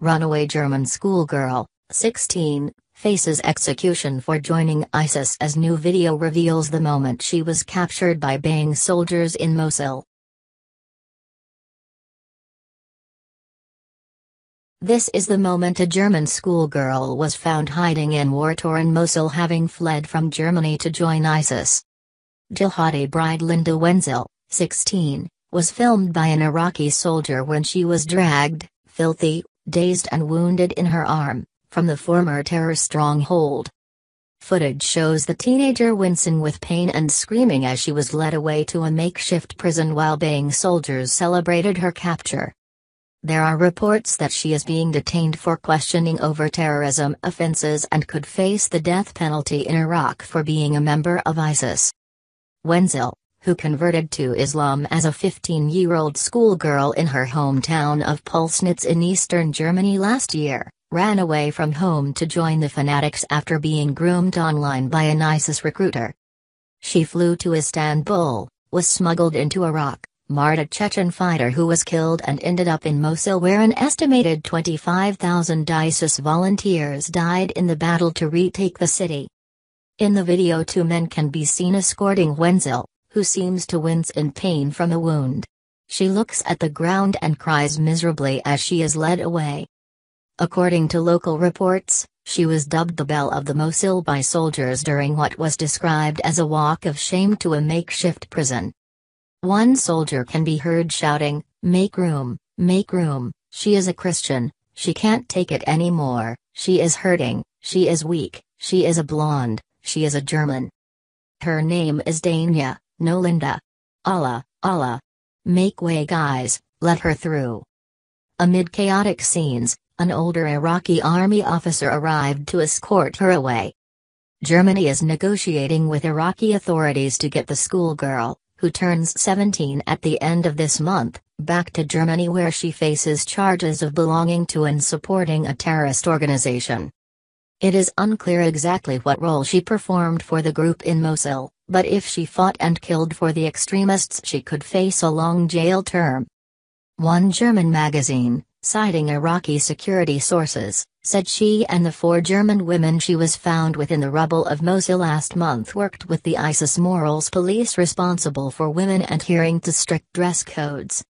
Runaway German schoolgirl, 16, faces execution for joining ISIS as new video reveals the moment she was captured by baying soldiers in Mosul. This is the moment a German schoolgirl was found hiding in war-torn Mosul, having fled from Germany to join ISIS. Jihadi bride Linda Wenzel, 16, was filmed by an Iraqi soldier when she was dragged, filthy, dazed and wounded in her arm, from the former terror stronghold. Footage shows the teenager wincing with pain and screaming as she was led away to a makeshift prison while baying soldiers celebrated her capture. There are reports that she is being detained for questioning over terrorism offenses and could face the death penalty in Iraq for being a member of ISIS. Wenzel, who converted to Islam as a 15-year-old schoolgirl in her hometown of Pülsnitz in eastern Germany last year, ran away from home to join the fanatics after being groomed online by an ISIS recruiter. She flew to Istanbul, was smuggled into Iraq, married a Chechen fighter who was killed, and ended up in Mosul, where an estimated 25,000 ISIS volunteers died in the battle to retake the city. In the video, two men can be seen escorting Wenzel, who seems to wince in pain from a wound. She looks at the ground and cries miserably as she is led away. According to local reports, she was dubbed the Belle of the Mosul by soldiers during what was described as a walk of shame to a makeshift prison. One soldier can be heard shouting, make room, she is a Christian, she can't take it anymore, she is hurting, she is weak, she is a blonde, she is a German. Her name is Dania, no Linda. Allah, Allah. Make way guys, let her through. Amid chaotic scenes, an older Iraqi army officer arrived to escort her away. Germany is negotiating with Iraqi authorities to get the schoolgirl, who turns 17 at the end of this month, back to Germany, where she faces charges of belonging to and supporting a terrorist organization. It is unclear exactly what role she performed for the group in Mosul, but if she fought and killed for the extremists, she could face a long jail term. One German magazine, citing Iraqi security sources, said she and the 4 German women she was found with in the rubble of Mosul last month worked with the ISIS morals police responsible for women adhering to strict dress codes.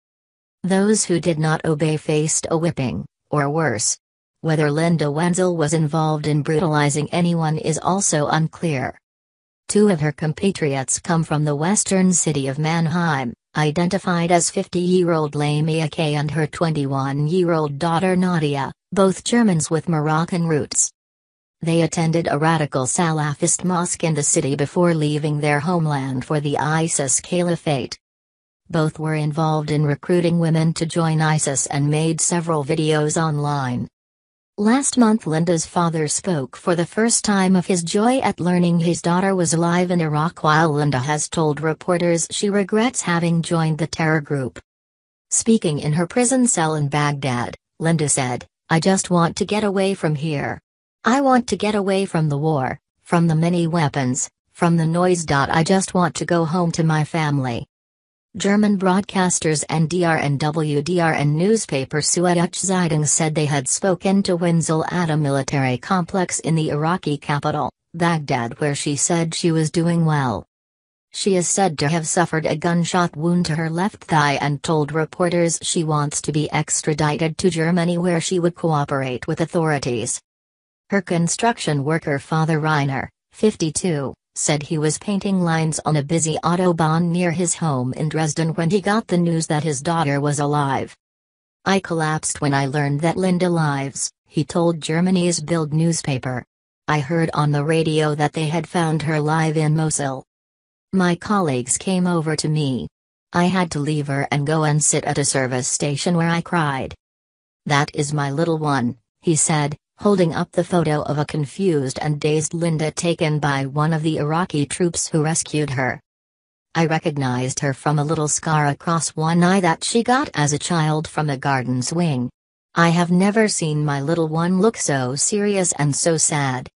Those who did not obey faced a whipping, or worse. Whether Linda Wenzel was involved in brutalizing anyone is also unclear. 2 of her compatriots come from the western city of Mannheim, identified as 50-year-old Lamia K and her 21-year-old daughter Nadia, both Germans with Moroccan roots. They attended a radical Salafist mosque in the city before leaving their homeland for the ISIS caliphate. Both were involved in recruiting women to join ISIS and made several videos online. Last month, Linda's father spoke for the first time of his joy at learning his daughter was alive in Iraq, while Linda has told reporters she regrets having joined the terror group. Speaking in her prison cell in Baghdad, Linda said, "I just want to get away from here. I want to get away from the war, from the many weapons, from the noise. I just want to go home to my family." German broadcasters NDR and WDR and newspaper Süddeutsche Zeitung said they had spoken to Wenzel at a military complex in the Iraqi capital, Baghdad, where she said she was doing well. She is said to have suffered a gunshot wound to her left thigh and told reporters she wants to be extradited to Germany, where she would cooperate with authorities. Her construction worker father Rainer, 52, said he was painting lines on a busy autobahn near his home in Dresden when he got the news that his daughter was alive. "I collapsed when I learned that Linda lives," he told Germany's Bild newspaper. "I heard on the radio that they had found her alive in Mosul. My colleagues came over to me. I had to leave her and go and sit at a service station where I cried. That is my little one," he said, holding up the photo of a confused and dazed Linda taken by one of the Iraqi troops who rescued her. "I recognized her from a little scar across one eye that she got as a child from a garden swing. I have never seen my little one look so serious and so sad."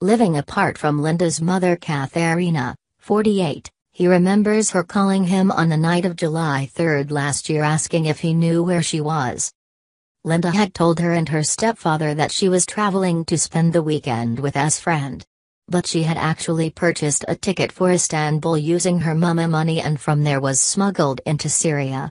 Living apart from Linda's mother Katharina, 48, he remembers her calling him on the night of July 3 last year asking if he knew where she was. Linda had told her and her stepfather that she was traveling to spend the weekend with a friend. But she had actually purchased a ticket for Istanbul using her mama money and from there was smuggled into Syria.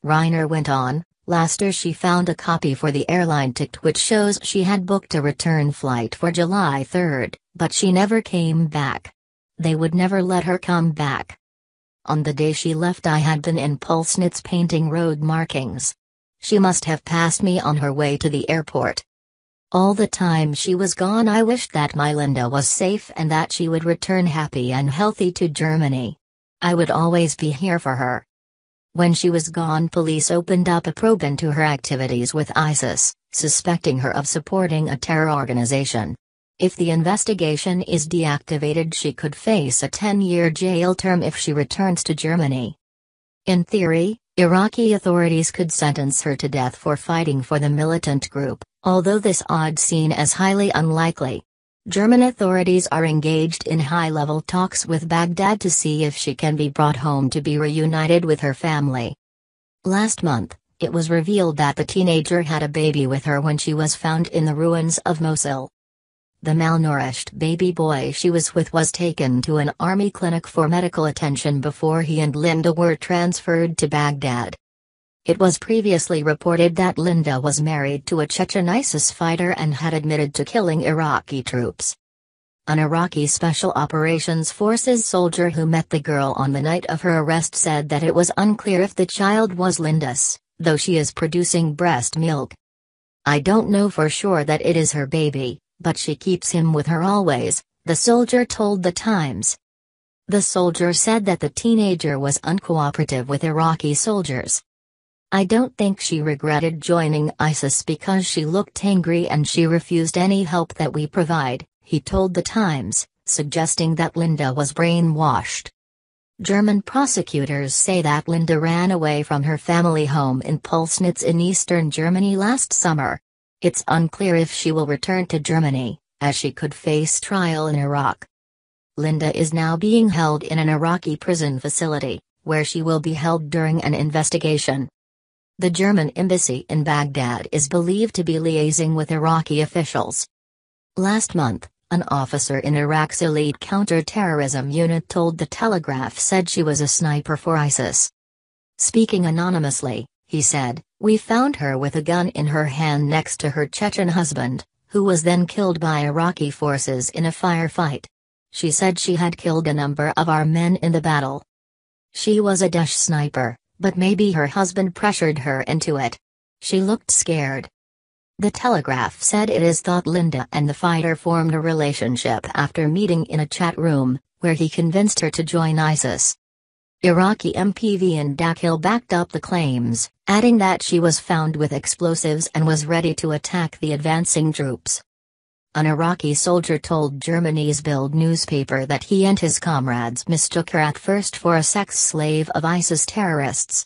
Reiner went on, last year she found a copy for the airline ticket which shows she had booked a return flight for July 3, but she never came back. They would never let her come back. On the day she left I had been in pYLSVe painting road markings. She must have passed me on her way to the airport. All the time she was gone I wished that my Linda was safe and that she would return happy and healthy to Germany. I would always be here for her. When she was gone, police opened up a probe into her activities with ISIS, suspecting her of supporting a terror organization. If the investigation is deactivated, she could face a 10-year jail term if she returns to Germany. In theory, Iraqi authorities could sentence her to death for fighting for the militant group, although this odds seen as highly unlikely. German authorities are engaged in high-level talks with Baghdad to see if she can be brought home to be reunited with her family. Last month, it was revealed that the teenager had a baby with her when she was found in the ruins of Mosul. The malnourished baby boy she was with was taken to an army clinic for medical attention before he and Linda were transferred to Baghdad. It was previously reported that Linda was married to a Chechen ISIS fighter and had admitted to killing Iraqi troops. An Iraqi Special Operations Forces soldier who met the girl on the night of her arrest said that it was unclear if the child was Linda's, though she is producing breast milk. "I don't know for sure that it is her baby, but she keeps him with her always," the soldier told The Times. The soldier said that the teenager was uncooperative with Iraqi soldiers. "I don't think she regretted joining ISIS because she looked angry and she refused any help that we provide," he told The Times, suggesting that Linda was brainwashed. German prosecutors say that Linda ran away from her family home in pYLSVe in eastern Germany last summer. It's unclear if she will return to Germany, as she could face trial in Iraq. Linda is now being held in an Iraqi prison facility, where she will be held during an investigation. The German embassy in Baghdad is believed to be liaising with Iraqi officials. Last month, an officer in Iraq's elite counter-terrorism unit told The Telegraph said she was a sniper for ISIS. Speaking anonymously, he said, "We found her with a gun in her hand next to her Chechen husband, who was then killed by Iraqi forces in a firefight. She said she had killed a number of our men in the battle. She was a Daesh sniper, but maybe her husband pressured her into it. She looked scared." The Telegraph said it is thought Linda and the fighter formed a relationship after meeting in a chat room, where he convinced her to join ISIS. Iraqi MPV in Dakhil backed up the claims, adding that she was found with explosives and was ready to attack the advancing troops. An Iraqi soldier told Germany's Bild newspaper that he and his comrades mistook her at first for a sex slave of ISIS terrorists.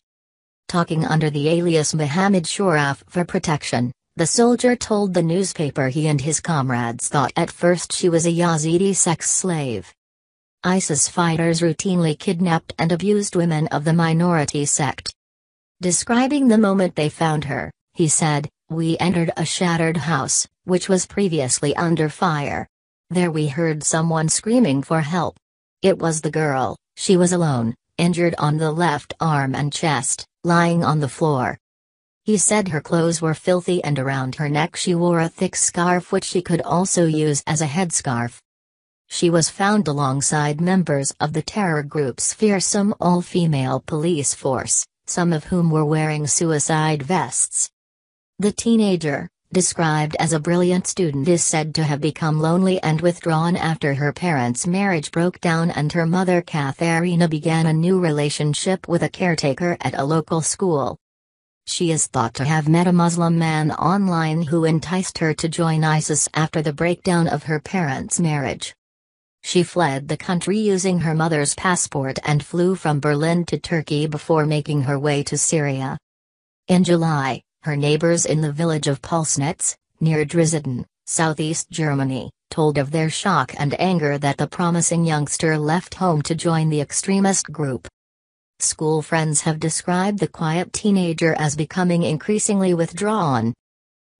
Talking under the alias Mohammed Shoraf for protection, the soldier told the newspaper he and his comrades thought at first she was a Yazidi sex slave. ISIS fighters routinely kidnapped and abused women of the minority sect. Describing the moment they found her, he said, "We entered a shattered house, which was previously under fire. There we heard someone screaming for help. It was the girl. She was alone, injured on the left arm and chest, lying on the floor." He said her clothes were filthy and around her neck she wore a thick scarf which she could also use as a headscarf. She was found alongside members of the terror group's fearsome all-female police force, some of whom were wearing suicide vests. The teenager, described as a brilliant student, is said to have become lonely and withdrawn after her parents' marriage broke down and her mother Katharina began a new relationship with a caretaker at a local school. She is thought to have met a Muslim man online who enticed her to join ISIS after the breakdown of her parents' marriage. She fled the country using her mother's passport and flew from Berlin to Turkey before making her way to Syria. In July, her neighbors in the village of pYLSVe, near Dresden, southeast Germany, told of their shock and anger that the promising youngster left home to join the extremist group. School friends have described the quiet teenager as becoming increasingly withdrawn.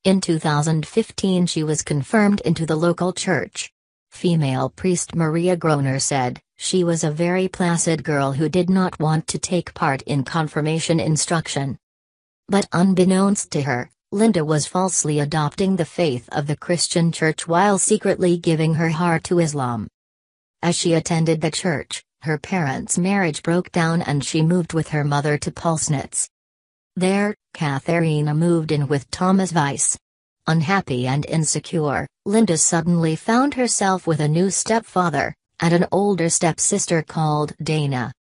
In 2015 she was confirmed into the local church. Female priest Maria Groner said, "She was a very placid girl who did not want to take part in confirmation instruction." But unbeknownst to her, Linda was falsely adopting the faith of the Christian church while secretly giving her heart to Islam. As she attended the church, her parents' marriage broke down and she moved with her mother to Pulsnitz. There, Katharina moved in with Thomas Weiss. Unhappy and insecure, Linda suddenly found herself with a new stepfather, and an older stepsister called Dana.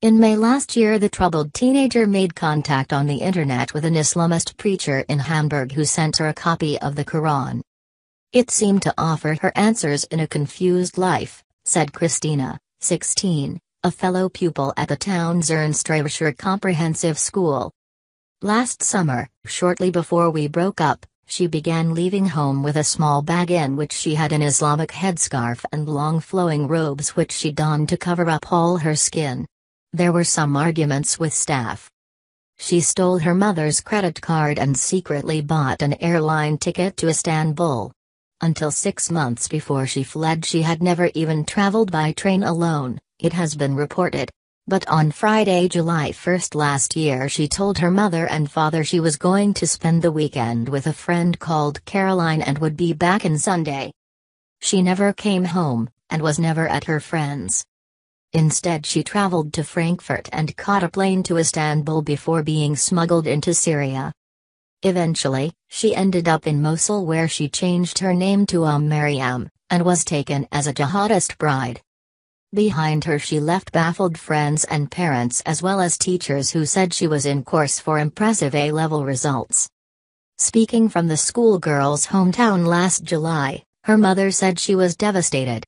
In May last year, the troubled teenager made contact on the internet with an Islamist preacher in Hamburg who sent her a copy of the Quran. "It seemed to offer her answers in a confused life," said Christina, 16, a fellow pupil at the town's Ernst Comprehensive School. "Last summer, shortly before we broke up, she began leaving home with a small bag in which she had an Islamic headscarf and long flowing robes which she donned to cover up all her skin. There were some arguments with staff. She stole her mother's credit card and secretly bought an airline ticket to Istanbul. Until 6 months before she fled she had never even traveled by train alone," it has been reported. But on Friday, July 1 last year, she told her mother and father she was going to spend the weekend with a friend called Caroline and would be back on Sunday. She never came home, and was never at her friend's. Instead, she traveled to Frankfurt and caught a plane to Istanbul before being smuggled into Syria. Eventually, she ended up in Mosul where she changed her name to Maryam, and was taken as a jihadist bride. Behind her she left baffled friends and parents as well as teachers who said she was in course for impressive A-level results. Speaking from the schoolgirl's hometown last July, her mother said she was devastated.